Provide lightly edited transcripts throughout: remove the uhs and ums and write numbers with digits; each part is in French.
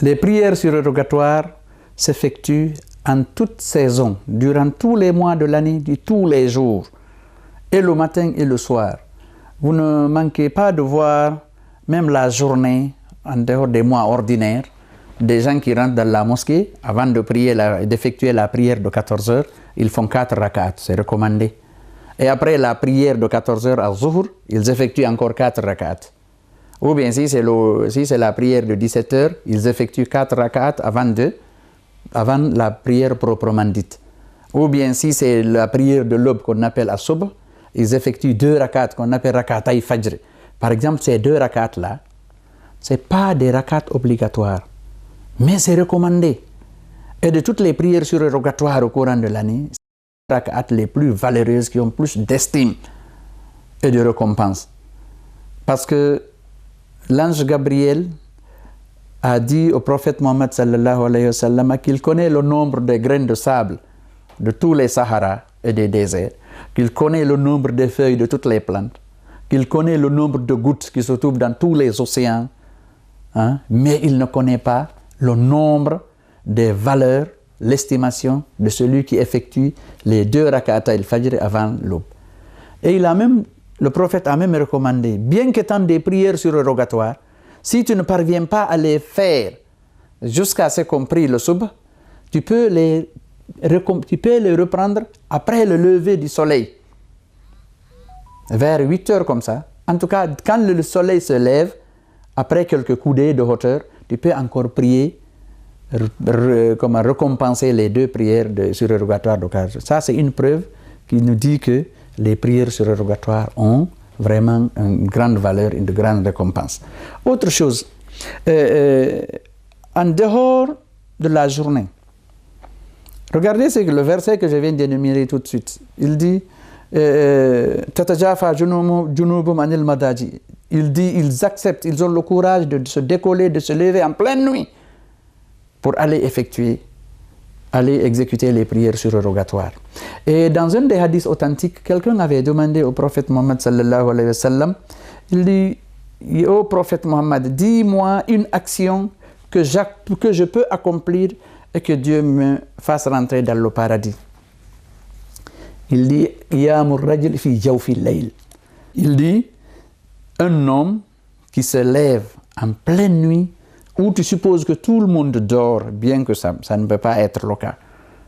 Les prières surérogatoires s'effectuent en toute saison, durant tous les mois de l'année, tous les jours, et le matin et le soir. Vous ne manquez pas de voir, même la journée, en dehors des mois ordinaires, des gens qui rentrent dans la mosquée, avant de prier, d'effectuer la prière de 14 heures, ils font 4 rak'at, c'est recommandé. Et après la prière de 14 heures à Zuhr, ils effectuent encore 4 rak'at. Ou bien si c'est la prière de 17 heures, ils effectuent 4 rak'at avant la prière proprement dite. Ou bien si c'est la prière de l'aube qu'on appelle as-subh, ils effectuent 2 rak'at qu'on appelle rak'atay fajr. Par exemple, ces 2 rak'at-là, ce n'est pas des rak'at obligatoires, mais c'est recommandé. Et de toutes les prières surérogatoires au courant de l'année, c'est les rak'at les plus valeureuses, qui ont plus d'estime et de récompense. Parce que l'ange Gabriel a dit au prophète Mohammed sallallahu alayhi wa sallam qu'il connaît le nombre des graines de sable de tous les Sahara et des déserts, qu'il connaît le nombre des feuilles de toutes les plantes, qu'il connaît le nombre de gouttes qui se trouvent dans tous les océans, mais il ne connaît pas le nombre des valeurs, l'estimation de celui qui effectue les 2 rak'at al-fajr avant l'aube. Et le prophète a même recommandé, bien qu'étant des prières surérogatoires, si tu ne parviens pas à les faire jusqu'à ce qu'on prie le subh, tu peux les reprendre après le lever du soleil, vers 8 heures comme ça. En tout cas, quand le soleil se lève, après quelques coudées de hauteur, tu peux encore prier, récompenser les 2 prières surérogatoires d'occasion. Ça, c'est une preuve qui nous dit que les prières surérogatoires ont vraiment une grande valeur, une grande récompense. Autre chose, en dehors de la journée, regardez le verset que je viens d'énumérer tout de suite. Il dit Tatajafa junubum anil madaji. Il dit, ils acceptent, ils ont le courage de se décoller, de se lever en pleine nuit pour aller exécuter les prières surérogatoires. Et dans un des hadiths authentiques, quelqu'un avait demandé au prophète Mohammed sallallahu alayhi wa sallam, il dit, ô prophète Mohammed, dis-moi une action que je peux accomplir et que Dieu me fasse rentrer dans le paradis. Il dit, Qiyamur rajul fi jawfil layl. Il dit, un homme qui se lève en pleine nuit, où tu supposes que tout le monde dort, bien que ça ne peut pas être le cas.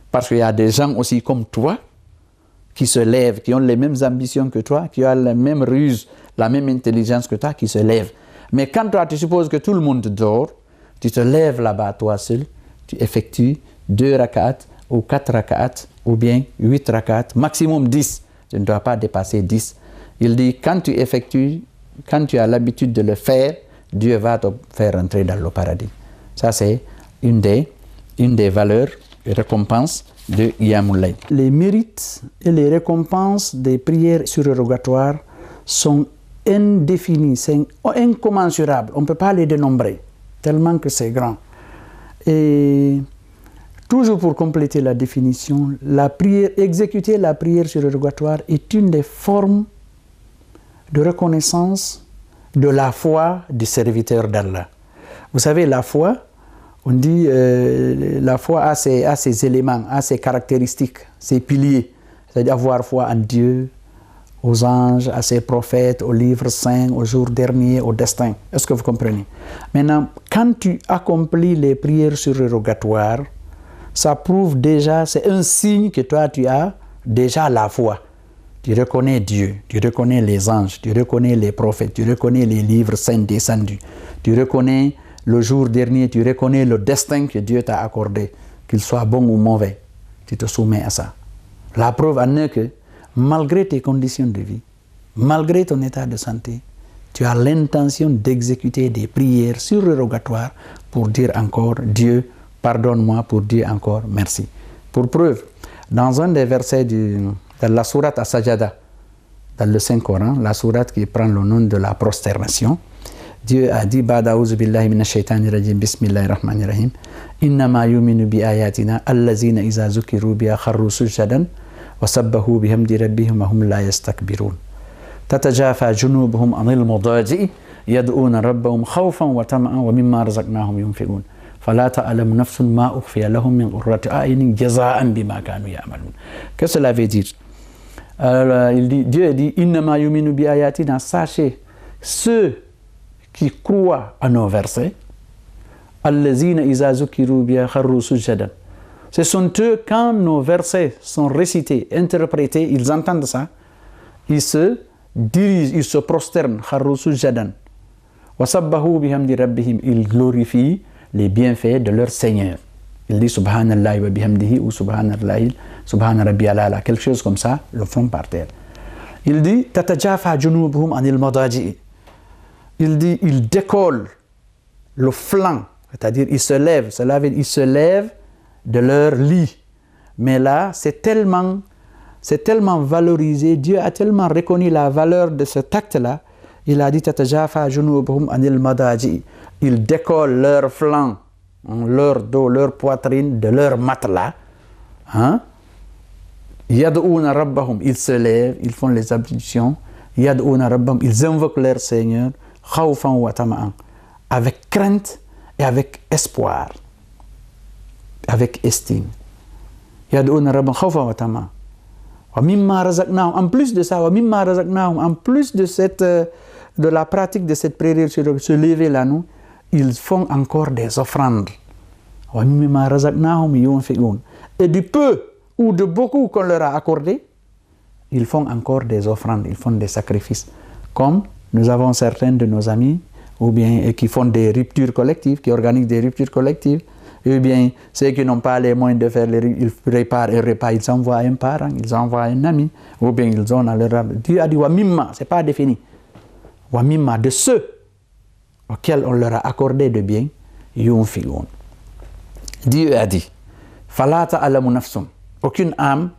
Parce qu'il y a des gens aussi comme toi, qui se lèvent, qui ont les mêmes ambitions que toi, qui ont la même ruse, la même intelligence que toi, qui se lèvent. Mais quand toi, tu supposes que tout le monde dort, tu te lèves là-bas toi seul, tu effectues 2 rak'at, ou 4 rak'at, ou bien 8 rak'at, maximum 10. Tu ne dois pas dépasser 10. Il dit, quand tu as l'habitude de le faire, Dieu va te faire entrer dans le paradis. Ça, c'est une des valeurs et récompenses de Qiyamul Layl. Les mérites et les récompenses des prières surérogatoires sont indéfinis, c'est incommensurables. On ne peut pas les dénombrer, tellement que c'est grand. Et toujours pour compléter la définition, exécuter la prière surérogatoire est une des formes de reconnaissance de la foi du serviteur d'Allah. Vous savez, la foi, on dit la foi a ses éléments, a ses caractéristiques, ses piliers. C'est-à-dire avoir foi en Dieu, aux anges, à ses prophètes, aux livres saints, au jour dernier, au destin. Est-ce que vous comprenez? Maintenant, quand tu accomplis les prières surérogatoires, ça prouve déjà, c'est un signe que toi, tu as déjà la foi. Tu reconnais Dieu, tu reconnais les anges, tu reconnais les prophètes, tu reconnais les livres saints descendus, tu reconnais le jour dernier, tu reconnais le destin que Dieu t'a accordé, qu'il soit bon ou mauvais, tu te soumets à ça. La preuve en est que, malgré tes conditions de vie, malgré ton état de santé, tu as l'intention d'exécuter des prières surérogatoires pour dire encore Dieu, pardonne-moi, pour dire encore merci. Pour preuve, dans un des versets dans la sourate As-Sajada, dans le Saint-Coran, la sourate qui prend le nom de la prosternation, Dieu a dit Ba'da a'udhu billahi minash shaitani rajim, bismillahir rahmanir rahim, innama yuminu bi ayatina allazina iza zukiru biha kharru sujadan wa sabbahu bihamdi rabbihim wa hum la yastakbirun. Tatajafa junubuhum anil madaji yad'una rabbahum khawfan wa tama'an wa mimma razaqnahum yunfiqun. فلا تعلم نفس ما أخفي لهم من قرة أعين جزاء بما كانوا يعملون. Qu'est-ce que cela veut dire? Alors, Dieu dit إنما يؤمن بآياتنا. Sachez, ceux qui croient à nos versets, الذين إذا ذكروا بها خروا سجدا. Ce sont eux, quand nos versets sont récités, interprétés, ils entendent ça, ils se dirigent, ils se prosternent, خروا سجدا. وسبحوا بحمد ربهم. Ils glorifient les bienfaits de leur Seigneur. Il dit Subhanallah wa bihamdihi ou Subhanallah, Subhana Rabbi alala, quelque chose comme ça, le font par terre. Il dit Tatajafa junubuhum anil madaji. Il dit ils décollent le flanc, c'est-à-dire ils se lèvent, ils se lèvent de leur lit. Mais là, c'est tellement valorisé, Dieu a tellement reconnu la valeur de cet acte-là. Il a dit Tatajafa junubuhum anil madaji. Ils décollent leur flanc, leur dos, leur poitrine de leur matelas. Yad'ouna rabbahum, ils se lèvent, ils font les ablutions. Yad'ouna rabbahum, ils invoquent leur Seigneur. Khawfan wa tama'an, avec crainte et avec espoir, avec estime. Yad'ouna rabbahum khawfan wa tama'an. Wa mimma razaqnahum, en plus de ça, wa mimma razaqnahum, en plus de la pratique de cette prière sur se lever là, nous, ils font encore des offrandes. Et du peu ou de beaucoup qu'on leur a accordé, ils font encore des offrandes, ils font des sacrifices. Comme nous avons certains de nos amis, ou bien qui font des ruptures collectives, qui organisent des ruptures collectives, ou bien ceux qui n'ont pas les moyens de faire ils préparent un repas, ils envoient un parent, ils envoient un ami, ou bien ils donnent à leur... Dieu a dit Wamimma, c'est pas défini. Wamimma, de ceux auxquels on leur a accordé de bien, yunfi'un. Dieu a dit Fala ta'lamu nafsun. Aucune âme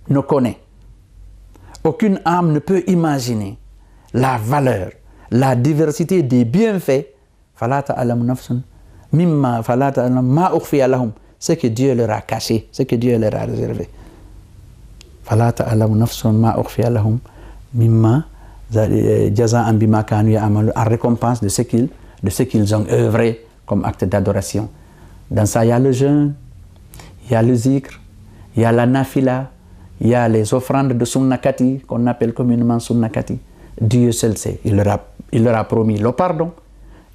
ne connaît, aucune âme ne peut imaginer la valeur, la diversité des bienfaits. Fala ta'lamu nafsun mimma fala ta'lamu ma ukhfiya lahum, ce que Dieu leur a caché, ce que Dieu leur a réservé. Fala ta'lamu nafsun ma ukhfiya lahum mimma jaza'an bima kanu ya'malun, en récompense de ce qu'ils ont œuvré comme acte d'adoration. Dans ça, il y a le jeûne, il y a le zikr, il y a la nafila, il y a les offrandes de sunnakati, qu'on appelle communément sunnakati. Dieu seul sait. Il leur a promis le pardon,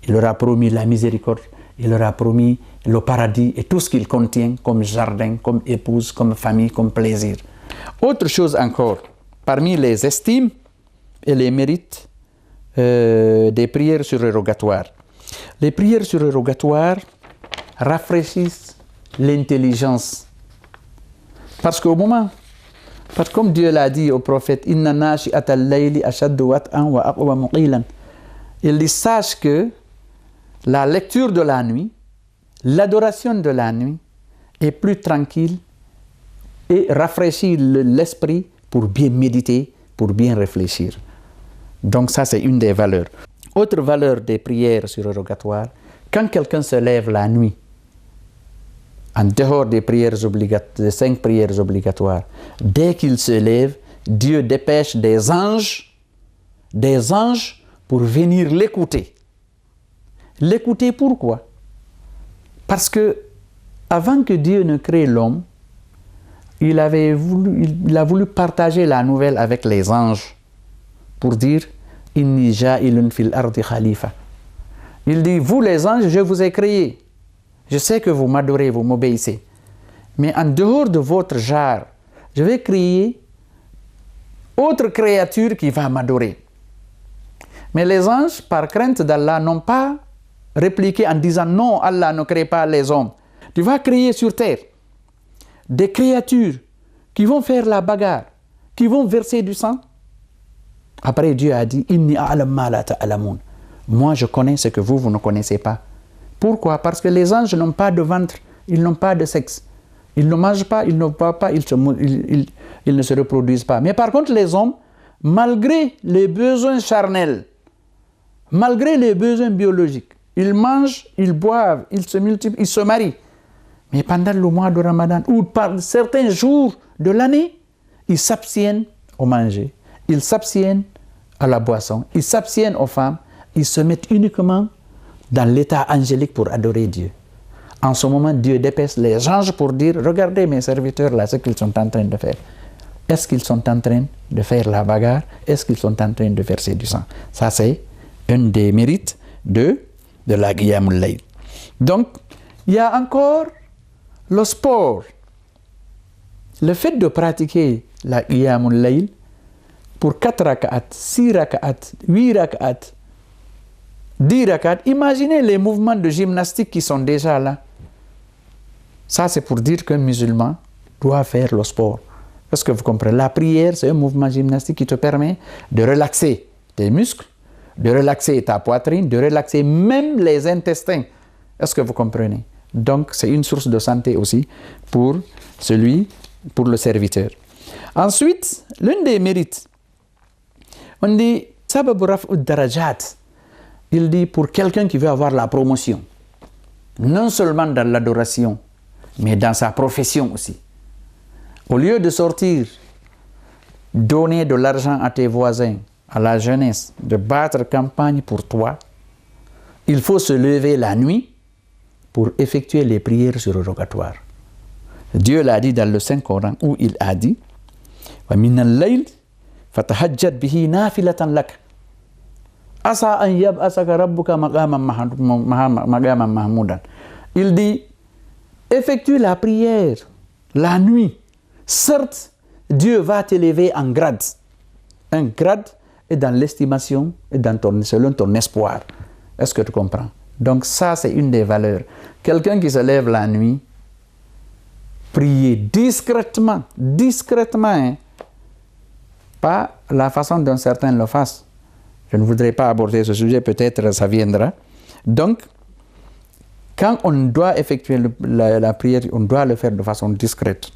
il leur a promis la miséricorde, il leur a promis le paradis et tout ce qu'il contient comme jardin, comme épouse, comme famille, comme plaisir. Autre chose encore, parmi les estimes et les mérites des prières surérogatoires. Les prières surérogatoires rafraîchissent l'intelligence. Parce qu'au moment, comme Dieu l'a dit au prophète, Inna nashi'atal layli ashaddu wat'an wa aqwamu qilan. Il dit, sache que la lecture de la nuit, l'adoration de la nuit est plus tranquille et rafraîchit l'esprit pour bien méditer, pour bien réfléchir. Donc ça, c'est une des valeurs. Autre valeur des prières surérogatoires, quand quelqu'un se lève la nuit, en dehors des 5 prières obligatoires, dès qu'il se lève, Dieu dépêche des anges pour venir l'écouter. L'écouter pourquoi? Parce que avant que Dieu ne crée l'homme, il a voulu partager la nouvelle avec les anges pour dire Inni ja'ilun fil ardi khalifa. Il dit, vous les anges, je vous ai créés. Je sais que vous m'adorez, vous m'obéissez. Mais en dehors de votre genre, je vais créer autre créature qui va m'adorer. Mais les anges, par crainte d'Allah, n'ont pas répliqué en disant non, Allah ne crée pas les hommes. Tu vas créer sur terre des créatures qui vont faire la bagarre, qui vont verser du sang. Après, Dieu a dit Inni a'lam ma la ta'lamun. Moi, je connais ce que vous ne connaissez pas. Pourquoi? Parce que les anges n'ont pas de ventre, ils n'ont pas de sexe. Ils ne mangent pas, ils ne boivent pas, ils ne se reproduisent pas. Mais par contre, les hommes, malgré les besoins charnels, malgré les besoins biologiques, ils mangent, ils boivent, ils se multiplient, ils se marient. Mais pendant le mois de Ramadan, ou par certains jours de l'année, ils s'abstiennent au manger, ils s'abstiennent à la boisson, ils s'abstiennent aux femmes, ils se mettent uniquement dans l'état angélique pour adorer Dieu. En ce moment, Dieu dépêche les anges pour dire, regardez mes serviteurs là, ce qu'ils sont en train de faire. Est-ce qu'ils sont en train de faire la bagarre? Est-ce qu'ils sont en train de verser du sang? Ça, c'est un des mérites de la Qiyamul Layl. Donc, il y a encore le sport. Le fait de pratiquer la Qiyamul Layl pour 4 rak'at, 6 rak'at, 8 rak'at, 10 rak'at, imaginez les mouvements de gymnastique qui sont déjà là. Ça, c'est pour dire qu'un musulman doit faire le sport. Parce que vous comprenez, la prière, c'est un mouvement gymnastique qui te permet de relaxer tes muscles, de relaxer ta poitrine, de relaxer même les intestins. Est-ce que vous comprenez? Donc, c'est une source de santé aussi pour le serviteur. Ensuite, l'un des mérites, on dit « Sababu raf'u darajat ». Il dit pour quelqu'un qui veut avoir la promotion, non seulement dans l'adoration, mais dans sa profession aussi. Au lieu de sortir, donner de l'argent à tes voisins, à la jeunesse, de battre campagne pour toi, il faut se lever la nuit pour effectuer les prières surrogatoires. Dieu l'a dit dans le Saint-Coran où il a dit « Wa min al-layl fatahajjad bihi nafilatan lak asa an yab'asaka rabbuka maqaman mahmoudan » Il dit « Effectue la prière la nuit. Certes, Dieu va t'élever en grade. Un grade est dans l'estimation et selon ton espoir. Est-ce que tu comprends? Donc ça, c'est une des valeurs. Quelqu'un qui se lève la nuit, prier discrètement, hein? Pas la façon dont certains le fassent. Je ne voudrais pas aborder ce sujet, peut-être ça viendra. Donc, quand on doit effectuer la prière, on doit le faire de façon discrète.